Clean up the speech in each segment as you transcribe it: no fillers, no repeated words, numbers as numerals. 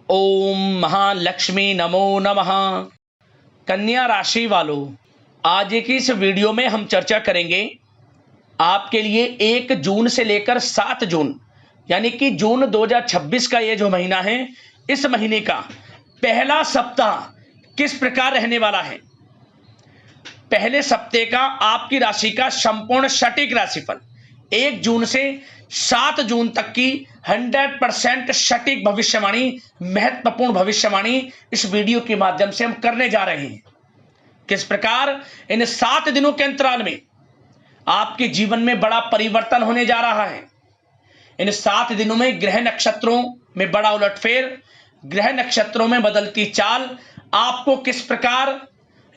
ओम महालक्ष्मी नमो नमः। कन्या राशि वालों, आज की इस वीडियो में हम चर्चा करेंगे आपके लिए 1 जून से लेकर 7 जून यानी कि जून 2026 का ये जो महीना है, इस महीने का पहला सप्ताह किस प्रकार रहने वाला है। पहले सप्ताह का आपकी राशि का संपूर्ण सटीक राशिफल 1 जून से 7 जून तक की 100% सटीक भविष्यवाणी, महत्वपूर्ण भविष्यवाणी इस वीडियो के माध्यम से हम करने जा रहे हैं। किस प्रकार इन 7 दिनों के अंतराल में आपके जीवन में बड़ा परिवर्तन होने जा रहा है। इन 7 दिनों में ग्रह नक्षत्रों में बड़ा उलटफेर, ग्रह नक्षत्रों में बदलती चाल आपको किस प्रकार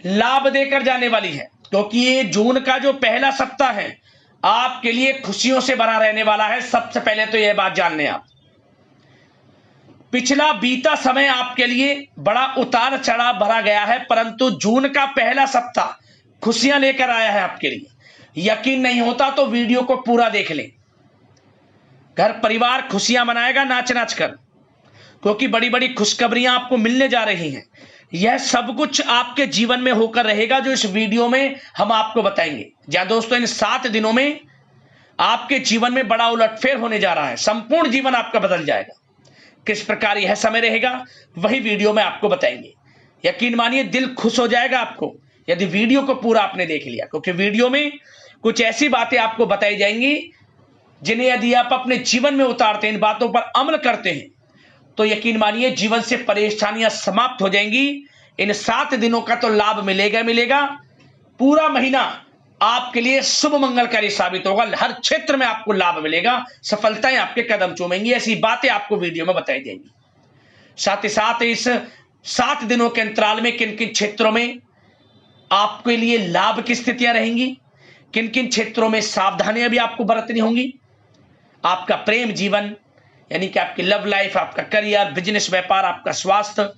लाभ देकर जाने वाली है, क्योंकि ये जून का जो पहला सप्ताह है आपके लिए खुशियों से भरा रहने वाला है। सबसे पहले तो यह बात जान लें आप, पिछला बीता समय आपके लिए बड़ा उतार चढ़ाव भरा गया है, परंतु जून का पहला सप्ताह खुशियां लेकर आया है आपके लिए। यकीन नहीं होता तो वीडियो को पूरा देख लें। घर परिवार खुशियां मनाएगा नाच नाच कर, क्योंकि बड़ी बड़ी खुशखबरियां आपको मिलने जा रही हैं। यह सब कुछ आपके जीवन में होकर रहेगा जो इस वीडियो में हम आपको बताएंगे। जहां दोस्तों इन 7 दिनों में आपके जीवन में बड़ा उलटफेर होने जा रहा है, संपूर्ण जीवन आपका बदल जाएगा। किस प्रकार यह समय रहेगा वही वीडियो में आपको बताएंगे। यकीन मानिए दिल खुश हो जाएगा आपको यदि वीडियो को पूरा आपने देख लिया, क्योंकि वीडियो में कुछ ऐसी बातें आपको बताई जाएंगी जिन्हें यदि आप अपने जीवन में उतारते हैं, इन बातों पर अमल करते हैं, तो यकीन मानिए जीवन से परेशानियां समाप्त हो जाएंगी। इन 7 दिनों का तो लाभ मिलेगा मिलेगा। पूरा महीना आपके लिए शुभ मंगलकारी साबित होगा। हर क्षेत्र में आपको लाभ मिलेगा, सफलताएं आपके कदम चूमेंगी। ऐसी बातें आपको वीडियो में बताई जाएंगी। साथ ही साथ इस 7 दिनों के अंतराल में किन किन क्षेत्रों में आपके लिए लाभ की स्थितियां रहेंगी, किन किन क्षेत्रों में सावधानियां भी आपको बरतनी होंगी। आपका प्रेम जीवन यानी कि आपकी लव लाइफ, आपका करियर, बिजनेस, व्यापार, आपका स्वास्थ्य,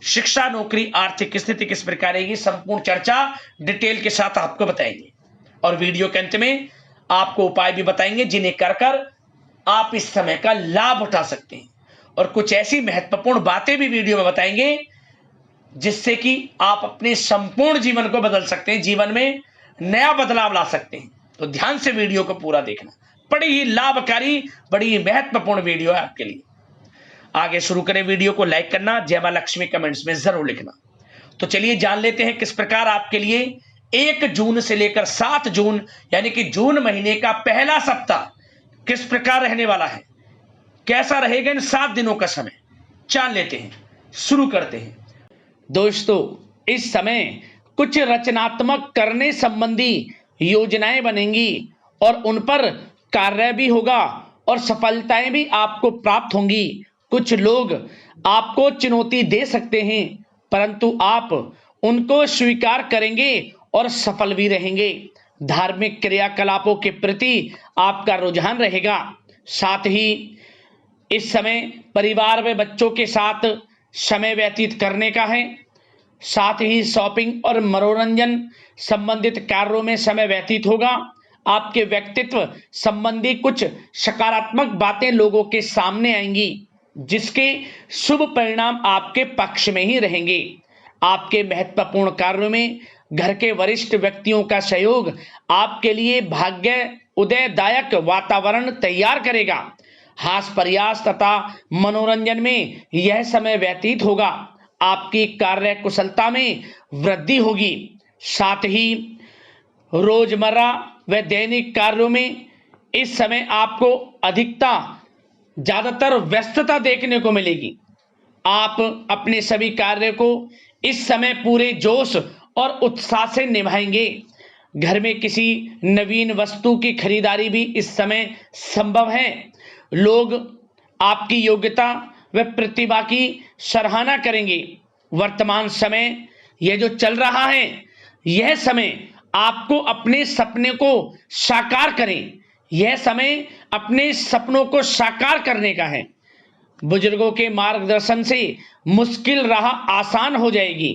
शिक्षा, नौकरी, आर्थिक स्थिति किस प्रकार रहेगी, संपूर्ण चर्चा डिटेल के साथ आपको बताएंगे। और वीडियो के अंत में आपको उपाय भी बताएंगे जिन्हें कर कर आप इस समय का लाभ उठा सकते हैं। और कुछ ऐसी महत्वपूर्ण बातें भी वीडियो में बताएंगे जिससे कि आप अपने संपूर्ण जीवन को बदल सकते हैं, जीवन में नया बदलाव ला सकते हैं। तो ध्यान से वीडियो को पूरा देखना, बड़ी ही लाभकारी, बड़ी ही महत्वपूर्ण वीडियो है आपके लिए। आगे शुरू करें, वीडियो को लाइक करना, जय मां लक्ष्मी कमेंट्स में जरूर लिखना। तो चलिए जान लेते हैं किस प्रकार आपके लिए 1 जून से लेकर 7 जून यानी कि जून महीने का पहला सप्ताह किस प्रकार रहने वाला है, कैसा रहेगा इन 7 दिनों का समय जान लेते हैं। शुरू करते हैं। दोस्तों, इस समय कुछ रचनात्मक करने संबंधी योजनाएं बनेंगी और उन पर कार्य भी होगा और सफलताएं भी आपको प्राप्त होंगी। कुछ लोग आपको चुनौती दे सकते हैं, परंतु आप उनको स्वीकार करेंगे और सफल भी रहेंगे। धार्मिक क्रियाकलापों के प्रति आपका रुझान रहेगा। साथ ही इस समय परिवार में बच्चों के साथ समय व्यतीत करने का है। साथ ही शॉपिंग और मनोरंजन संबंधित कार्यों में समय व्यतीत होगा। आपके व्यक्तित्व संबंधी कुछ सकारात्मक बातें लोगों के सामने आएंगी, जिसके शुभ परिणाम आपके पक्ष में ही रहेंगे। आपके महत्वपूर्ण कार्यों में घर के वरिष्ठ व्यक्तियों का सहयोग आपके लिए भाग्य उदयदायक वातावरण तैयार करेगा। हास्य प्रयास तथा मनोरंजन में यह समय व्यतीत होगा। आपकी कार्य कुशलता में वृद्धि होगी। साथ ही रोजमर्रा व दैनिक कार्यों में इस समय आपको ज्यादातर व्यस्तता देखने को मिलेगी। आप अपने सभी कार्य को इस समय पूरे जोश और उत्साह से निभाएंगे। घर में किसी नवीन वस्तु की खरीदारी भी इस समय संभव है। लोग आपकी योग्यता व प्रतिभा की सराहना करेंगे। वर्तमान समय यह जो चल रहा है, यह समय आपको अपने सपने को साकार करें। यह समय अपने सपनों को साकार करने का है। बुजुर्गों के मार्गदर्शन से मुश्किल राह आसान हो जाएगी।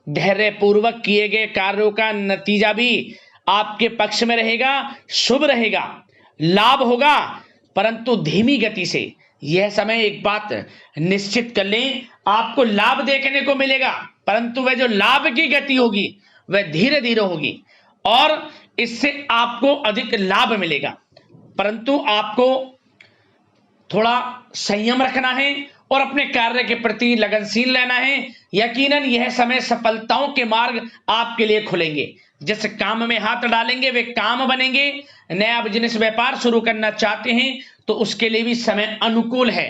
धैर्य पूर्वक किए गए कार्यों का नतीजा भी आपके पक्ष में रहेगा, शुभ रहेगा। लाभ होगा, परंतु धीमी गति से। यह समय एक बात निश्चित कर लें, आपको लाभ देखने को मिलेगा, परंतु वह जो लाभ की गति होगी वह धीरे धीरे होगी और इससे आपको अधिक लाभ मिलेगा, परंतु आपको थोड़ा संयम रखना है और अपने कार्य के प्रति लगनशील रहना है। यकीनन यह समय सफलताओं के मार्ग आपके लिए खुलेंगे। जिस काम में हाथ डालेंगे वे काम बनेंगे। नया बिजनेस व्यापार शुरू करना चाहते हैं तो उसके लिए भी समय अनुकूल है।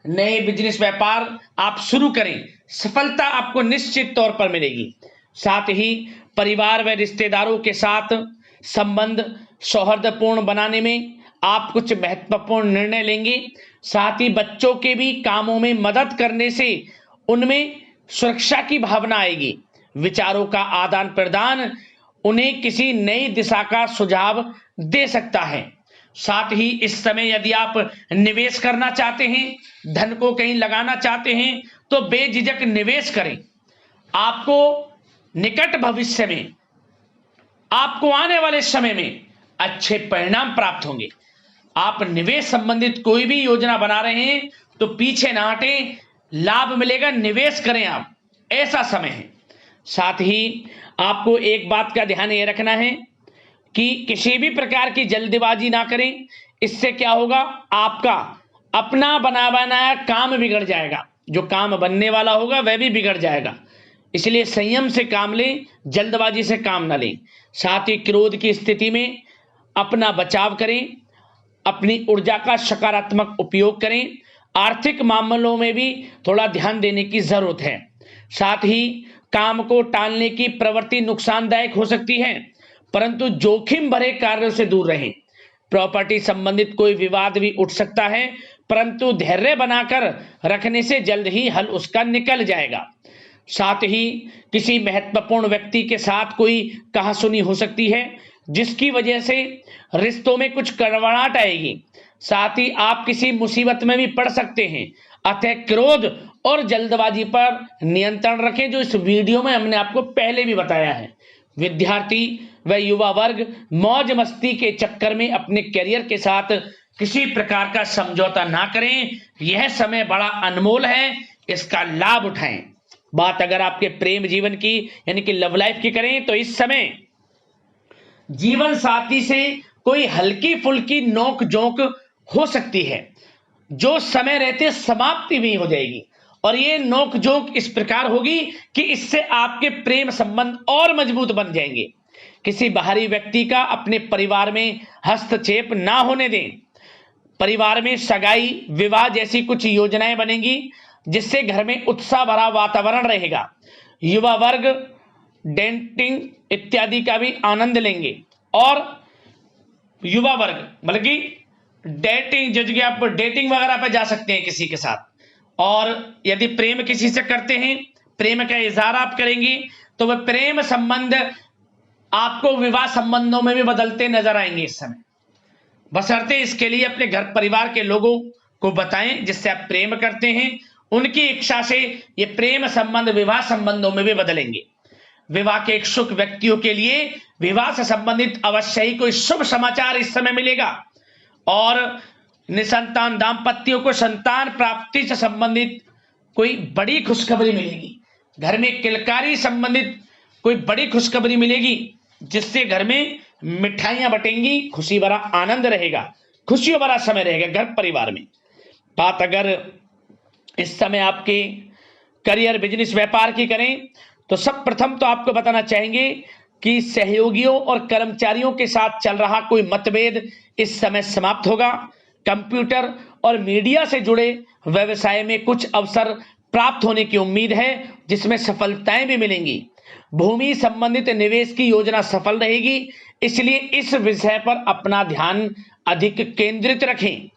नए बिजनेस व्यापार आप शुरू करें, सफलता आपको निश्चित तौर पर मिलेगी। साथ ही परिवार व रिश्तेदारों के साथ संबंध सौहार्दपूर्ण बनाने में आप कुछ महत्वपूर्ण निर्णय लेंगे। साथ ही बच्चों के भी कामों में मदद करने से उनमें सुरक्षा की भावना आएगी। विचारों का आदान प्रदान उन्हें किसी नई दिशा का सुझाव दे सकता है। साथ ही इस समय यदि आप निवेश करना चाहते हैं, धन को कहीं लगाना चाहते हैं तो बेझिझक निवेश करें। आपको निकट भविष्य में, आपको आने वाले समय में अच्छे परिणाम प्राप्त होंगे। आप निवेश संबंधित कोई भी योजना बना रहे हैं तो पीछे ना हटें, लाभ मिलेगा, निवेश करें आप, ऐसा समय है। साथ ही आपको एक बात का ध्यान ये रखना है कि किसी भी प्रकार की जल्दबाजी ना करें। इससे क्या होगा, आपका अपना बना बनाया काम बिगड़ जाएगा, जो काम बनने वाला होगा वह भी बिगड़ जाएगा। इसलिए संयम से काम लें, जल्दबाजी से काम ना लें। साथ ही क्रोध की स्थिति में अपना बचाव करें, अपनी ऊर्जा का सकारात्मक उपयोग करें। आर्थिक मामलों में भी थोड़ा ध्यान देने की जरूरत है। साथ ही काम को टालने की प्रवृत्ति नुकसानदायक हो सकती है, परंतु जोखिम भरे कार्यों से दूर रहें। प्रॉपर्टी संबंधित कोई विवाद भी उठ सकता है, परंतु धैर्य बनाकर रखने से जल्द ही हल उसका निकल जाएगा। साथ ही किसी महत्वपूर्ण व्यक्ति के साथ कोई कहासुनी हो सकती है, जिसकी वजह से रिश्तों में कुछ कड़वाहट आएगी। साथ ही आप किसी मुसीबत में भी पड़ सकते हैं। अतः क्रोध और जल्दबाजी पर नियंत्रण रखें, जो इस वीडियो में हमने आपको पहले भी बताया है। विद्यार्थी व युवा वर्ग मौज मस्ती के चक्कर में अपने करियर के साथ किसी प्रकार का समझौता ना करें। यह समय बड़ा अनमोल है, इसका लाभ उठाएं। बात अगर आपके प्रेम जीवन की यानी कि लव लाइफ की करें तो इस समय जीवन साथी से कोई हल्की फुल्की नोक झोंक हो सकती है, जो समय रहते समाप्ति भी हो जाएगी। और ये नोक झोंक इस प्रकार होगी कि इससे आपके प्रेम संबंध और मजबूत बन जाएंगे। किसी बाहरी व्यक्ति का अपने परिवार में हस्तक्षेप ना होने दें। परिवार में सगाई, विवाह जैसी कुछ योजनाएं बनेंगी, जिससे घर में उत्साह भरा वातावरण रहेगा। युवा वर्ग डेटिंग इत्यादि का भी आनंद लेंगे। और युवा वर्ग मतलब कि डेटिंग, जैसे कि आप डेटिंग वगैरह पे जा सकते हैं किसी के साथ। और यदि प्रेम किसी से करते हैं, प्रेम का इजहार आप करेंगे तो वह प्रेम संबंध आपको विवाह संबंधों में भी बदलते नजर आएंगे इस समय। बशर्ते इसके लिए अपने घर परिवार के लोगों को बताएं जिससे आप प्रेम करते हैं। उनकी इच्छा से ये प्रेम संबंध विवाह संबंधों में भी बदलेंगे। विवाह के इच्छुक व्यक्तियों के लिए विवाह से संबंधित अवश्य ही कोई शुभ समाचार इस समय मिलेगा। और निसंतान दाम्पत्यों को संतान प्राप्ति से संबंधित कोई बड़ी खुशखबरी मिलेगी। घर में किलकारी संबंधित कोई बड़ी खुशखबरी मिलेगी, जिससे घर में मिठाइयां बटेंगी, खुशी भरा आनंद रहेगा, खुशियों भरा समय रहेगा घर परिवार में। बात अगर इस समय आपके करियर, बिजनेस, व्यापार की करें तो सब प्रथम तो आपको बताना चाहेंगे कि सहयोगियों और कर्मचारियों के साथ चल रहा कोई मतभेद इस समय समाप्त होगा। कंप्यूटर और मीडिया से जुड़े व्यवसाय में कुछ अवसर प्राप्त होने की उम्मीद है, जिसमें सफलताएं भी मिलेंगी। भूमि संबंधित निवेश की योजना सफल रहेगी, इसलिए इस विषय पर अपना ध्यान अधिक केंद्रित रखें।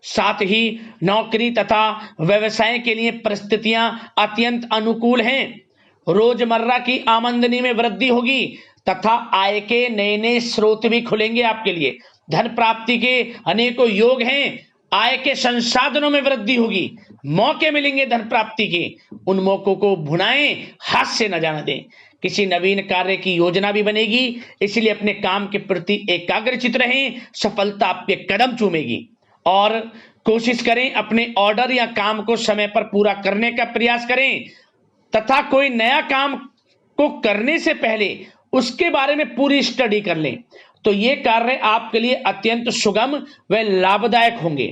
साथ ही नौकरी तथा व्यवसाय के लिए परिस्थितियां अत्यंत अनुकूल हैं। रोजमर्रा की आमदनी में वृद्धि होगी तथा आय के नए नए स्रोत भी खुलेंगे आपके लिए। धन प्राप्ति के अनेकों योग हैं। आय के संसाधनों में वृद्धि होगी, मौके मिलेंगे धन प्राप्ति के। उन मौकों को भुनाएं, हाथ से न जाने दें। किसी नवीन कार्य की योजना भी बनेगी, इसलिए अपने काम के प्रति एकाग्रचित रहें, सफलता आपके कदम चूमेगी। और कोशिश करें अपने ऑर्डर या काम को समय पर पूरा करने का प्रयास करें तथा कोई नया काम को करने से पहले उसके बारे में पूरी स्टडी कर लें, तो ये कार्य आपके लिए अत्यंत सुगम व लाभदायक होंगे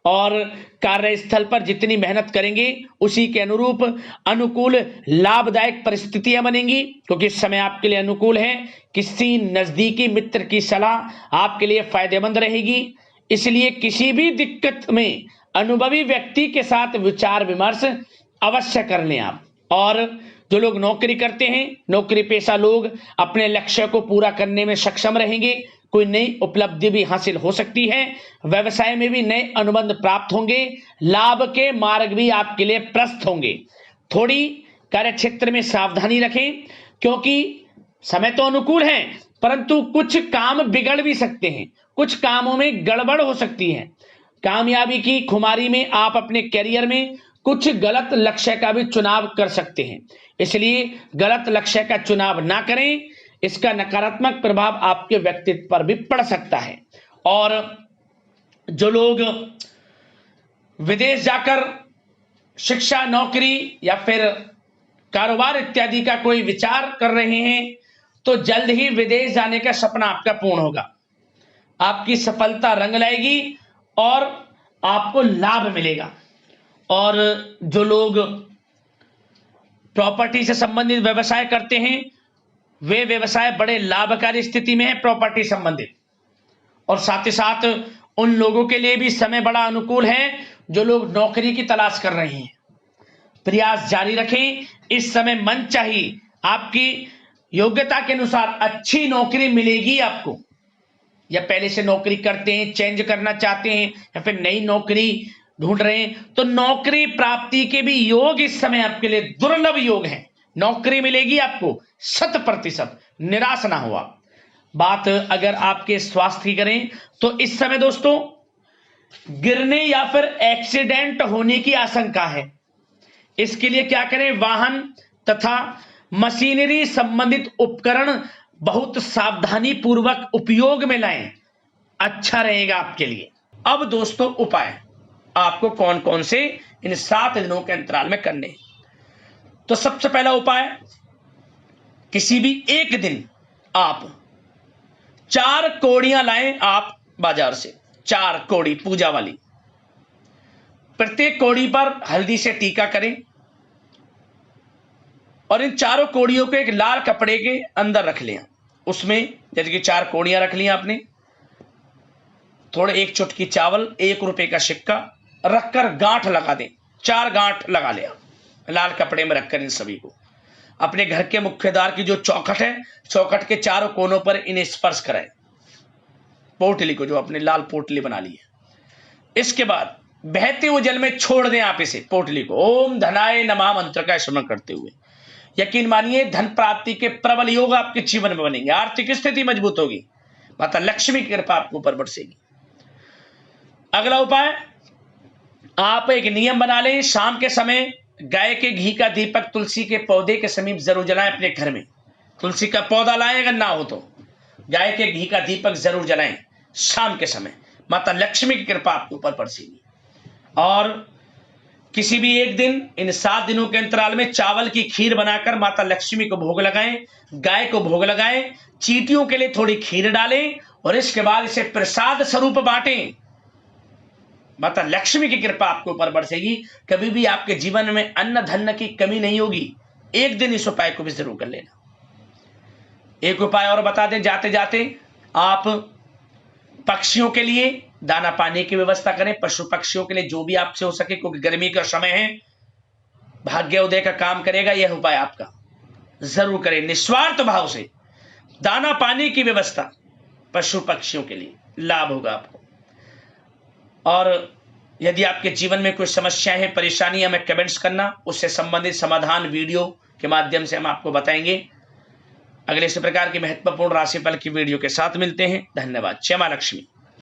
और कार्यस्थल पर जितनी मेहनत करेंगे उसी के अनुरूप अनुकूल लाभदायक परिस्थितियां बनेंगी, क्योंकि समय आपके लिए अनुकूल है। किसी नजदीकी मित्र की सलाह आपके लिए फायदेमंद रहेगी, इसलिए किसी भी दिक्कत में अनुभवी व्यक्ति के साथ विचार विमर्श अवश्य कर लें आप। और जो लोग नौकरी करते हैं, नौकरी पेशा लोग अपने लक्ष्य को पूरा करने में सक्षम रहेंगे, कोई नई उपलब्धि भी हासिल हो सकती है, व्यवसाय में भी नए अनुबंध प्राप्त होंगे, लाभ के मार्ग भी आपके लिए प्रशस्त होंगे। थोड़ी कार्य क्षेत्र में सावधानी रखें, क्योंकि समय तो अनुकूल है परंतु कुछ काम बिगड़ भी सकते हैं, कुछ कामों में गड़बड़ हो सकती है। कामयाबी की खुमारी में आप अपने करियर में कुछ गलत लक्ष्य का भी चुनाव कर सकते हैं, इसलिए गलत लक्ष्य का चुनाव ना करें, इसका नकारात्मक प्रभाव आपके व्यक्तित्व पर भी पड़ सकता है। और जो लोग विदेश जाकर शिक्षा, नौकरी या फिर कारोबार इत्यादि का कोई विचार कर रहे हैं, तो जल्द ही विदेश जाने का सपना आपका पूर्ण होगा, आपकी सफलता रंग लाएगी और आपको लाभ मिलेगा। और जो लोग प्रॉपर्टी से संबंधित व्यवसाय करते हैं, वे व्यवसाय बड़े लाभकारी स्थिति में है प्रॉपर्टी संबंधित, और साथ ही साथ उन लोगों के लिए भी समय बड़ा अनुकूल है जो लोग नौकरी की तलाश कर रहे हैं। प्रयास जारी रखें, इस समय मन चाहिए आपकी योग्यता के अनुसार अच्छी नौकरी मिलेगी आपको, या पहले से नौकरी करते हैं, चेंज करना चाहते हैं या फिर नई नौकरी ढूंढ रहे हैं, तो नौकरी प्राप्ति के भी योग इस समय आपके लिए दुर्लभ योग हैं। नौकरी मिलेगी आपको 100%, निराश ना हो आप। बात अगर आपके स्वास्थ्य की करें तो इस समय दोस्तों गिरने या फिर एक्सीडेंट होने की आशंका है। इसके लिए क्या करें, वाहन तथा मशीनरी संबंधित उपकरण बहुत सावधानी पूर्वक उपयोग में लाएं, अच्छा रहेगा आपके लिए। अब दोस्तों उपाय आपको कौन कौन से इन 7 दिनों के अंतराल में करने हैं। तो सबसे पहला उपाय, किसी भी एक दिन आप 4 कौड़ियां लाएं आप बाजार से, 4 कौड़ी पूजा वाली। प्रत्येक कौड़ी पर हल्दी से टीका करें और इन 4 कौड़ियों को एक लाल कपड़े के अंदर रख लें। उसमें जैसे कि 4 कौड़ियां रख ली आपने, थोड़े 1 चुटकी चावल, 1 रुपए का सिक्का रखकर गांठ लगा दें, 4 गांठ लगा लिया लाल कपड़े में रखकर। इन सभी को अपने घर के मुख्य द्वार की जो चौखट है, चौखट के चारों कोनों पर इन्हें स्पर्श कराएं, पोटली को, जो अपने लाल पोटली बना ली है। इसके बाद बहते हुए जल में छोड़ दें आप इसे, पोटली को, ओम धनाय नमः मंत्र का स्मरण करते हुए। यकीन मानिए धन प्राप्ति के प्रबल योग आपके जीवन में बनेंगे, आर्थिक स्थिति मजबूत होगी, माता लक्ष्मी की कृपा आपको ऊपर बरसेगी। अगला उपाय, आप एक नियम बना लें, शाम के समय गाय के घी का दीपक तुलसी के पौधे के समीप जरूर जलाएं। अपने घर में तुलसी का पौधा लाएं, अगर ना हो तो गाय के घी का दीपक जरूर जलाएं शाम के समय, माता लक्ष्मी की कृपा आपके ऊपर बरसेगी। और किसी भी एक दिन इन 7 दिनों के अंतराल में चावल की खीर बनाकर माता लक्ष्मी को भोग लगाएं, गाय को भोग लगाएं, चींटियों के लिए थोड़ी खीर डालें और इसके बाद इसे प्रसाद स्वरूप बांटें। माता लक्ष्मी की कृपा आपके ऊपर बरसेगी, कभी भी आपके जीवन में अन्न धन की कमी नहीं होगी। एक दिन इस उपाय को भी जरूर कर लेना। एक उपाय और बता दें जाते जाते, आप पक्षियों के लिए दाना पानी की व्यवस्था करें, पशु पक्षियों के लिए जो भी आपसे हो सके, क्योंकि गर्मी का समय है, भाग्योदय का काम करेगा यह उपाय आपका, जरूर करें निस्वार्थ भाव से। दाना पानी की व्यवस्था पशु पक्षियों के लिए, लाभ होगा आपको। और यदि आपके जीवन में कोई समस्याएं हैं, परेशानियां, हमें कमेंट्स करना, उससे संबंधित समाधान वीडियो के माध्यम से हम आपको बताएंगे। अगले इसी प्रकार की महत्वपूर्ण राशिफल की वीडियो के साथ मिलते हैं। धन्यवाद। जय मां लक्ष्मी।